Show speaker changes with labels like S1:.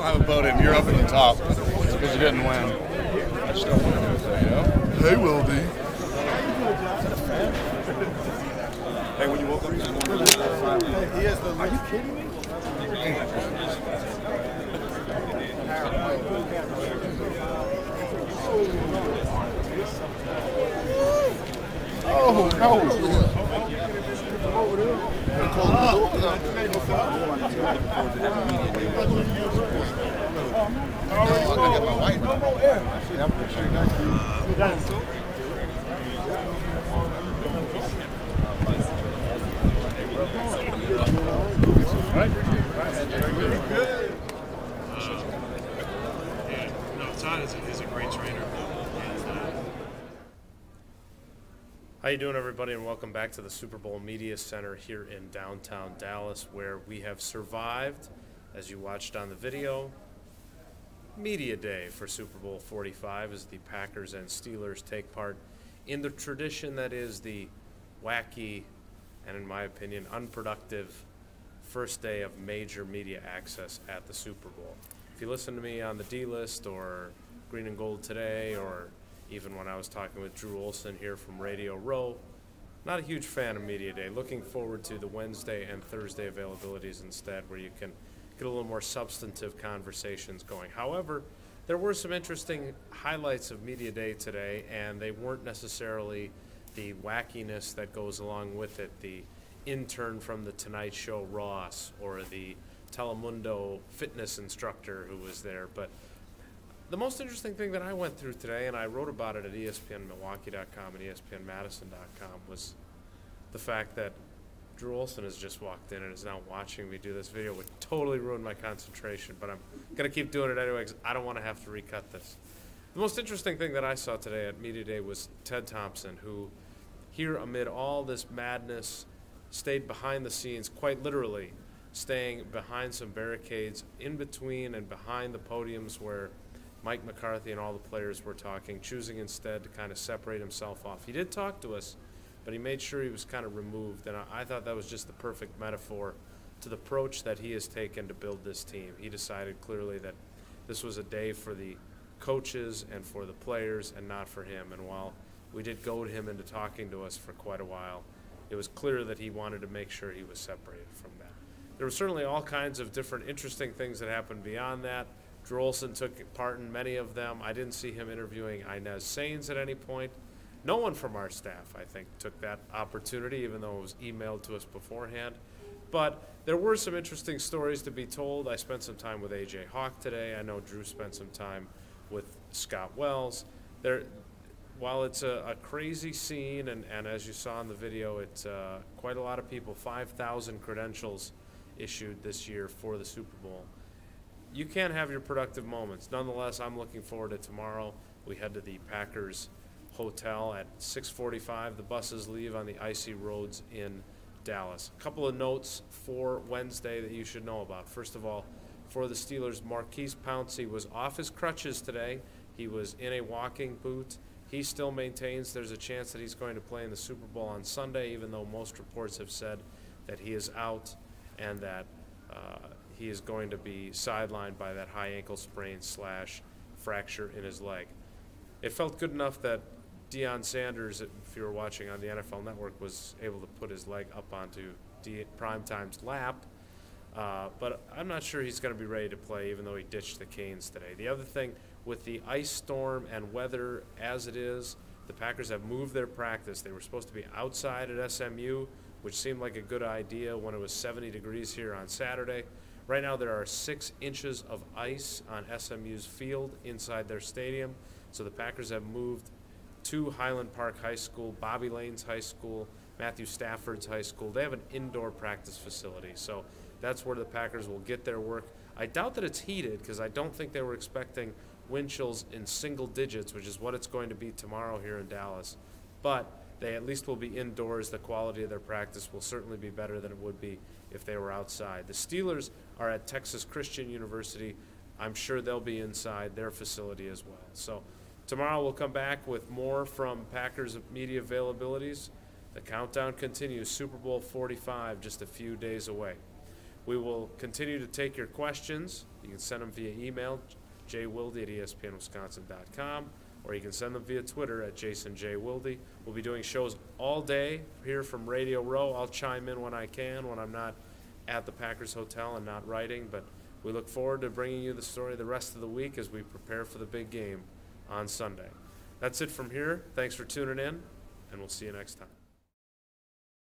S1: have a vote in. You're up at the top because you didn't win. I just don't want to say, hey, Wildy. Hey, when you woke up this morning, are you kidding me? Oh, no.
S2: Todd is a great trainer.
S3: How you doing, everybody, and welcome back to the Super Bowl Media Center here in downtown Dallas, where we have survived, as you watched on the video, Media Day for Super Bowl 45 as the Packers and Steelers take part in the tradition that is the wacky and, in my opinion, unproductive first day of major media access at the Super Bowl. If you listen to me on the D-List or Green and Gold Today, or even when I was talking with Drew Olson here from Radio Row, not a huge fan of Media Day. Looking forward to the Wednesday and Thursday availabilities instead, where you can get a little more substantive conversations going. However, there were some interesting highlights of Media Day today, and they weren't necessarily the wackiness that goes along with it. The intern from The Tonight Show, Ross, or the Telemundo fitness instructor who was there. But the most interesting thing that I went through today, and I wrote about it at ESPNMilwaukee.com and ESPNMadison.com, was the fact that Drew Olson has just walked in and is now watching me do this video. It would totally ruin my concentration, but I'm going to keep doing it anyway because I don't want to have to recut this. The most interesting thing that I saw today at Media Day was Ted Thompson, who here amid all this madness stayed behind the scenes, quite literally staying behind some barricades in between and behind the podiums where Mike McCarthy and all the players were talking, choosing instead to kind of separate himself off. He did talk to us, but he made sure he was kind of removed, and I thought that was just the perfect metaphor to the approach that he has taken to build this team. He decided clearly that this was a day for the coaches and for the players and not for him, and while we did goad him into talking to us for quite a while, it was clear that he wanted to make sure he was separated from that. There were certainly all kinds of different interesting things that happened beyond that. Drew Olson took part in many of them. I didn't see him interviewing Inez Sains at any point. No one from our staff, I think, took that opportunity, even though it was emailed to us beforehand. But there were some interesting stories to be told. I spent some time with A.J. Hawk today. I know Drew spent some time with Scott Wells. While it's a crazy scene, and as you saw in the video, it's quite a lot of people, 5,000 credentials issued this year for the Super Bowl. You can't have your productive moments. Nonetheless, I'm looking forward to tomorrow. We head to the Packers Hotel at 6:45. The buses leave on the icy roads in Dallas. A couple of notes for Wednesday that you should know about. First of all, for the Steelers, Marquise Pouncey was off his crutches today. He was in a walking boot. He still maintains there's a chance that he's going to play in the Super Bowl on Sunday, even though most reports have said that he is out and that he is going to be sidelined by that high ankle sprain / fracture in his leg. It felt good enough that Deion Sanders, if you were watching on the NFL Network, was able to put his leg up onto Primetime's lap. But I'm not sure he's going to be ready to play, even though he ditched the Canes today. The other thing, with the ice storm and weather as it is, the Packers have moved their practice. They were supposed to be outside at SMU, which seemed like a good idea when it was 70 degrees here on Saturday. Right now there are 6 inches of ice on SMU's field inside their stadium. So the Packers have moved to Highland Park High School, Bobby Lane's high school, Matthew Stafford's high school. They have an indoor practice facility. So that's where the Packers will get their work. I doubt that it's heated because I don't think they were expecting wind chills in single digits, which is what it's going to be tomorrow here in Dallas. But they at least will be indoors. The quality of their practice will certainly be better than it would be if they were outside. The Steelers are at Texas Christian University. I'm sure they'll be inside their facility as well. So tomorrow we'll come back with more from Packers media availabilities. The countdown continues. Super Bowl 45 just a few days away. We will continue to take your questions. You can send them via email, jwilde@espnwisconsin.com, or you can send them via Twitter at JasonJWilde. We'll be doing shows all day here from Radio Row. I'll chime in when I can, when I'm not at the Packers Hotel and not writing, but we look forward to bringing you the story the rest of the week as we prepare for the big game on Sunday. That's it from here. Thanks for tuning in, and we'll see you next time.